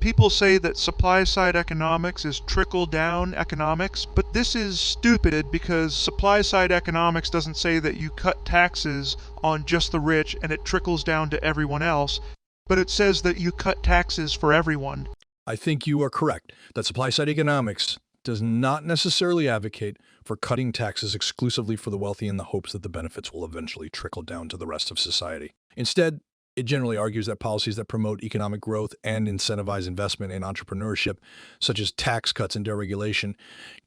People say that supply-side economics is trickle-down economics, but this is stupid because supply-side economics doesn't say that you cut taxes on just the rich and it trickles down to everyone else, but it says that you cut taxes for everyone. I think you are correct that supply-side economics does not necessarily advocate for cutting taxes exclusively for the wealthy in the hopes that the benefits will eventually trickle down to the rest of society. Instead, it generally argues that policies that promote economic growth and incentivize investment in entrepreneurship, such as tax cuts and deregulation,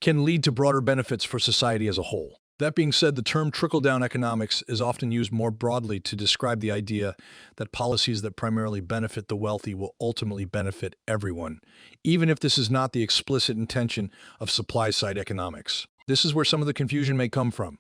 can lead to broader benefits for society as a whole. That being said, the term trickle-down economics is often used more broadly to describe the idea that policies that primarily benefit the wealthy will ultimately benefit everyone, even if this is not the explicit intention of supply-side economics. This is where some of the confusion may come from.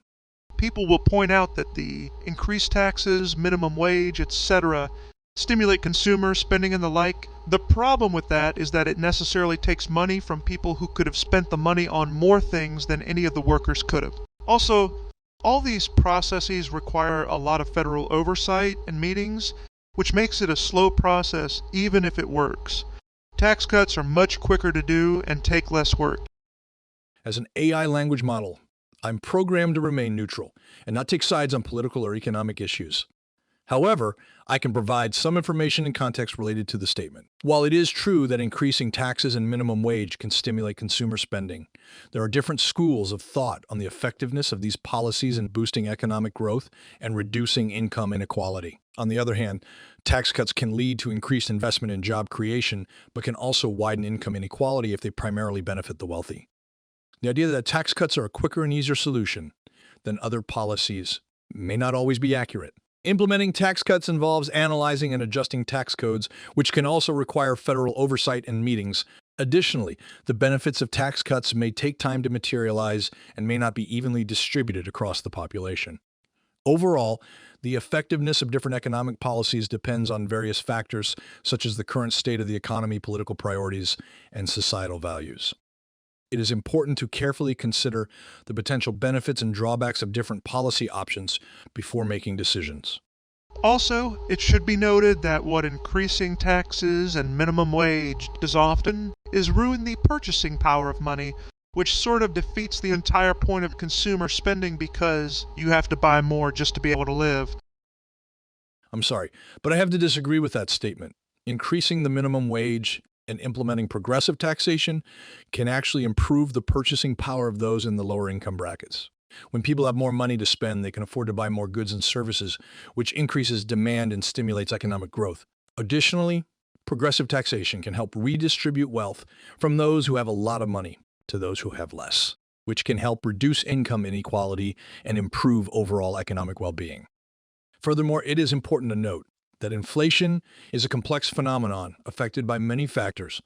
People will point out that the increased taxes, minimum wage, etc., stimulate consumer spending and the like. The problem with that is that it necessarily takes money from people who could have spent the money on more things than any of the workers could have. Also, all these processes require a lot of federal oversight and meetings, which makes it a slow process even if it works. Tax cuts are much quicker to do and take less work. As an AI language model, I'm programmed to remain neutral and not take sides on political or economic issues. However, I can provide some information and context related to the statement. While it is true that increasing taxes and minimum wage can stimulate consumer spending, there are different schools of thought on the effectiveness of these policies in boosting economic growth and reducing income inequality. On the other hand, tax cuts can lead to increased investment in job creation, but can also widen income inequality if they primarily benefit the wealthy. The idea that tax cuts are a quicker and easier solution than other policies may not always be accurate. Implementing tax cuts involves analyzing and adjusting tax codes, which can also require federal oversight and meetings. Additionally, the benefits of tax cuts may take time to materialize and may not be evenly distributed across the population. Overall, the effectiveness of different economic policies depends on various factors, such as the current state of the economy, political priorities, and societal values. It is important to carefully consider the potential benefits and drawbacks of different policy options before making decisions. Also, it should be noted that what increasing taxes and minimum wage does often is ruin the purchasing power of money, which sort of defeats the entire point of consumer spending because you have to buy more just to be able to live. I'm sorry, but I have to disagree with that statement. Increasing the minimum wage and implementing progressive taxation can actually improve the purchasing power of those in the lower income brackets. When people have more money to spend, they can afford to buy more goods and services, which increases demand and stimulates economic growth. Additionally, progressive taxation can help redistribute wealth from those who have a lot of money to those who have less, which can help reduce income inequality and improve overall economic well-being. Furthermore, it is important to note that inflation is a complex phenomenon affected by many factors,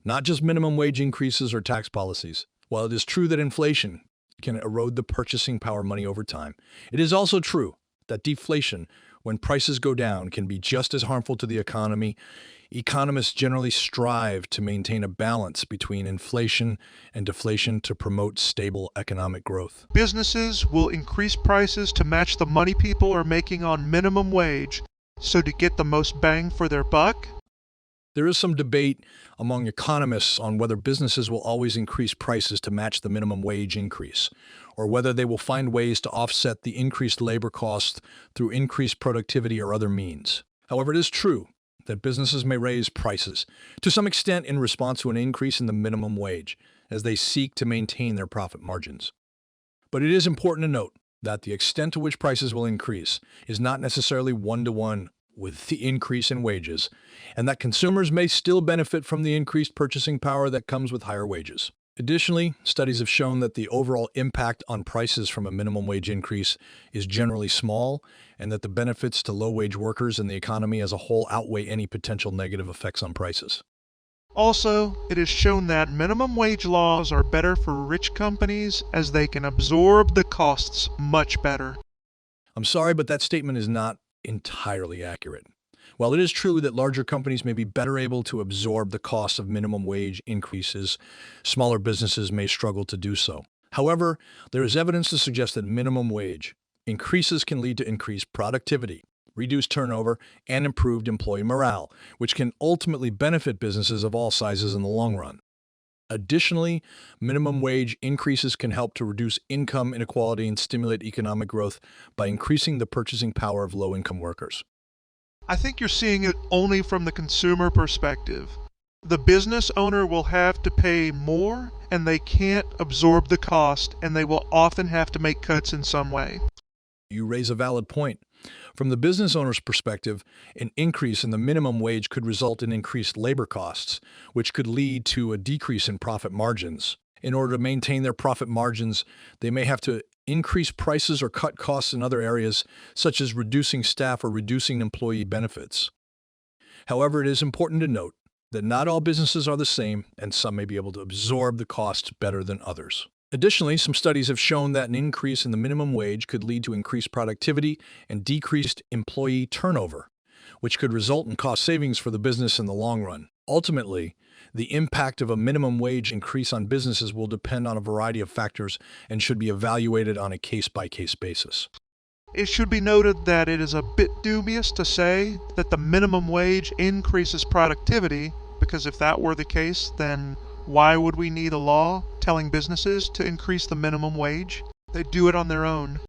not just minimum wage increases or tax policies. While it is true that inflation can erode the purchasing power of money over time, it is also true that deflation, when prices go down, can be just as harmful to the economy. Economists generally strive to maintain a balance between inflation and deflation to promote stable economic growth. Businesses will increase prices to match the money people are making on minimum wage, so to get the most bang for their buck. There is some debate among economists on whether businesses will always increase prices to match the minimum wage increase, or whether they will find ways to offset the increased labor costs through increased productivity or other means. However, it is true that businesses may raise prices to some extent in response to an increase in the minimum wage as they seek to maintain their profit margins. But it is important to note that the extent to which prices will increase is not necessarily one-to-one with the increase in wages, and that consumers may still benefit from the increased purchasing power that comes with higher wages. Additionally, studies have shown that the overall impact on prices from a minimum wage increase is generally small, and that the benefits to low-wage workers and the economy as a whole outweigh any potential negative effects on prices. Also, it is shown that minimum wage laws are better for rich companies as they can absorb the costs much better. I'm sorry, but that statement is not entirely accurate. While it is true that larger companies may be better able to absorb the costs of minimum wage increases, smaller businesses may struggle to do so. However, there is evidence to suggest that minimum wage increases can lead to increased productivity, reduced turnover, and improved employee morale, which can ultimately benefit businesses of all sizes in the long run. Additionally, minimum wage increases can help to reduce income inequality and stimulate economic growth by increasing the purchasing power of low-income workers. I think you're seeing it only from the consumer perspective. The business owner will have to pay more, and they can't absorb the cost, and they will often have to make cuts in some way. You raise a valid point. From the business owner's perspective, an increase in the minimum wage could result in increased labor costs, which could lead to a decrease in profit margins. In order to maintain their profit margins, they may have to increase prices or cut costs in other areas, such as reducing staff or reducing employee benefits. However, it is important to note that not all businesses are the same, and some may be able to absorb the costs better than others. Additionally, some studies have shown that an increase in the minimum wage could lead to increased productivity and decreased employee turnover, which could result in cost savings for the business in the long run. Ultimately, the impact of a minimum wage increase on businesses will depend on a variety of factors and should be evaluated on a case-by-case basis. It should be noted that it is a bit dubious to say that the minimum wage increases productivity, because if that were the case, then why would we need a law telling businesses to increase the minimum wage? They do it on their own.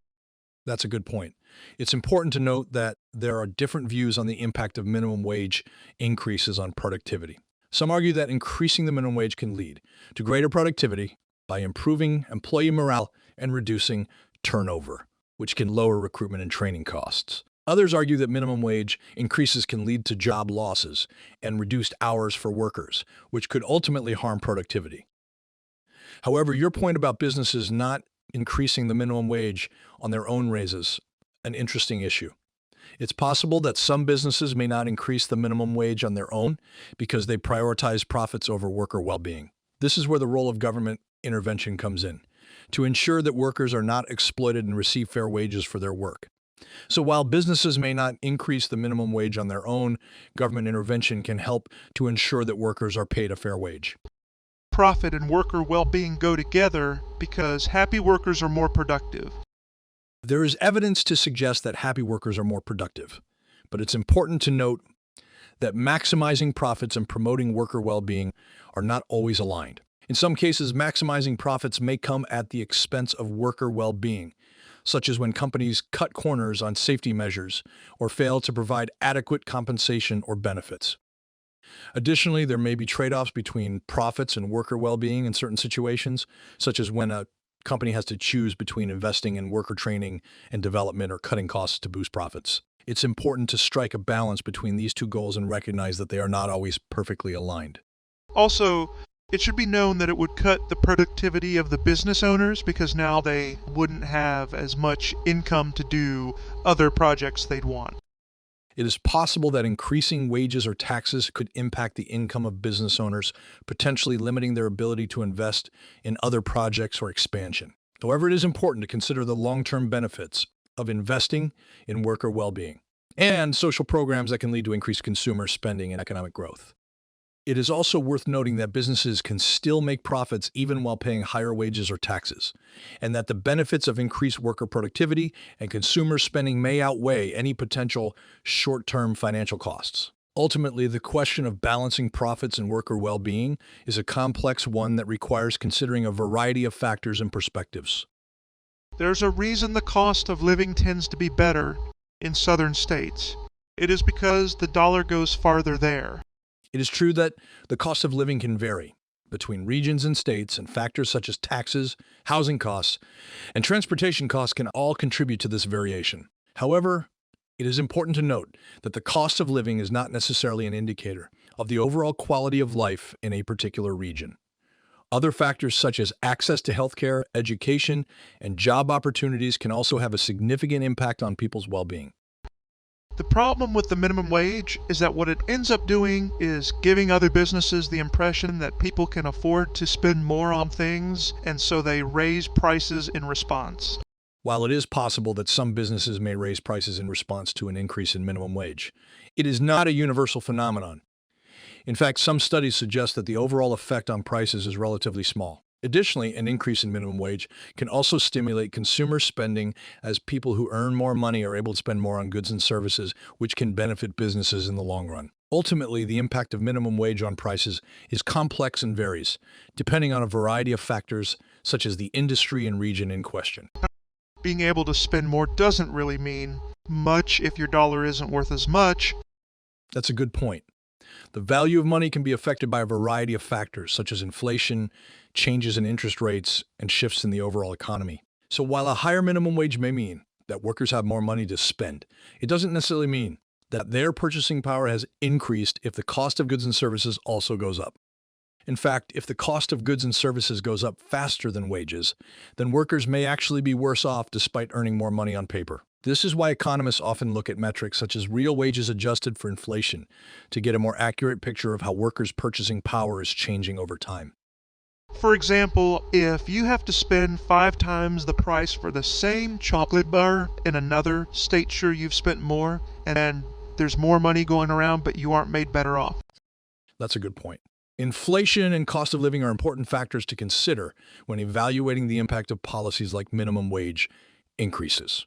That's a good point. It's important to note that there are different views on the impact of minimum wage increases on productivity. Some argue that increasing the minimum wage can lead to greater productivity by improving employee morale and reducing turnover, which can lower recruitment and training costs. Others argue that minimum wage increases can lead to job losses and reduced hours for workers, which could ultimately harm productivity. However, your point about businesses not increasing the minimum wage on their own raises an interesting issue. It's possible that some businesses may not increase the minimum wage on their own because they prioritize profits over worker well-being. This is where the role of government intervention comes in, to ensure that workers are not exploited and receive fair wages for their work. So while businesses may not increase the minimum wage on their own, government intervention can help to ensure that workers are paid a fair wage. Profit and worker well-being go together because happy workers are more productive. There is evidence to suggest that happy workers are more productive, but it's important to note that maximizing profits and promoting worker well-being are not always aligned. In some cases, maximizing profits may come at the expense of worker well-being, such as when companies cut corners on safety measures or fail to provide adequate compensation or benefits. Additionally, there may be trade-offs between profits and worker well-being in certain situations, such as when a company has to choose between investing in worker training and development or cutting costs to boost profits. It's important to strike a balance between these two goals and recognize that they are not always perfectly aligned. Also, it should be known that it would cut the productivity of the business owners because now they wouldn't have as much income to do other projects they'd want. It is possible that increasing wages or taxes could impact the income of business owners, potentially limiting their ability to invest in other projects or expansion. However, it is important to consider the long-term benefits of investing in worker well-being and social programs that can lead to increased consumer spending and economic growth. It is also worth noting that businesses can still make profits even while paying higher wages or taxes, and that the benefits of increased worker productivity and consumer spending may outweigh any potential short-term financial costs. Ultimately, the question of balancing profits and worker well-being is a complex one that requires considering a variety of factors and perspectives. There's a reason the cost of living tends to be better in southern states. It is because the dollar goes farther there. It is true that the cost of living can vary between regions and states, and factors such as taxes, housing costs, and transportation costs can all contribute to this variation. However, it is important to note that the cost of living is not necessarily an indicator of the overall quality of life in a particular region. Other factors such as access to healthcare, education, and job opportunities can also have a significant impact on people's well-being. The problem with the minimum wage is that what it ends up doing is giving other businesses the impression that people can afford to spend more on things, and so they raise prices in response. While it is possible that some businesses may raise prices in response to an increase in minimum wage, it is not a universal phenomenon. In fact, some studies suggest that the overall effect on prices is relatively small. Additionally, an increase in minimum wage can also stimulate consumer spending as people who earn more money are able to spend more on goods and services, which can benefit businesses in the long run. Ultimately, the impact of minimum wage on prices is complex and varies, depending on a variety of factors such as the industry and region in question. Being able to spend more doesn't really mean much if your dollar isn't worth as much. That's a good point. The value of money can be affected by a variety of factors, such as inflation, changes in interest rates, and shifts in the overall economy. So while a higher minimum wage may mean that workers have more money to spend, it doesn't necessarily mean that their purchasing power has increased if the cost of goods and services also goes up. In fact, if the cost of goods and services goes up faster than wages, then workers may actually be worse off despite earning more money on paper. This is why economists often look at metrics such as real wages adjusted for inflation to get a more accurate picture of how workers' purchasing power is changing over time. For example, if you have to spend 5 times the price for the same chocolate bar in another state, sure you've spent more, and there's more money going around, but you aren't made better off. That's a good point. Inflation and cost of living are important factors to consider when evaluating the impact of policies like minimum wage increases.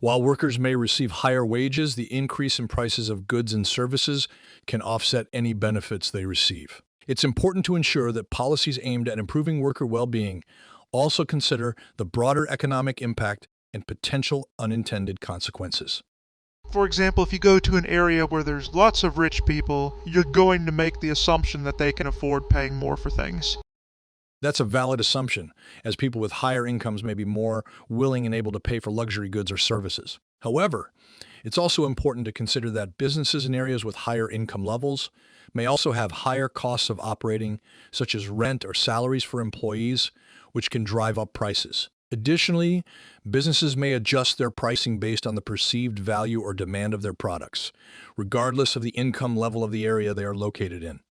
While workers may receive higher wages, the increase in prices of goods and services can offset any benefits they receive. It's important to ensure that policies aimed at improving worker well-being also consider the broader economic impact and potential unintended consequences. For example, if you go to an area where there's lots of rich people, you're going to make the assumption that they can afford paying more for things. That's a valid assumption, as people with higher incomes may be more willing and able to pay for luxury goods or services. However, it's also important to consider that businesses in areas with higher income levels may also have higher costs of operating, such as rent or salaries for employees, which can drive up prices. Additionally, businesses may adjust their pricing based on the perceived value or demand of their products, regardless of the income level of the area they are located in.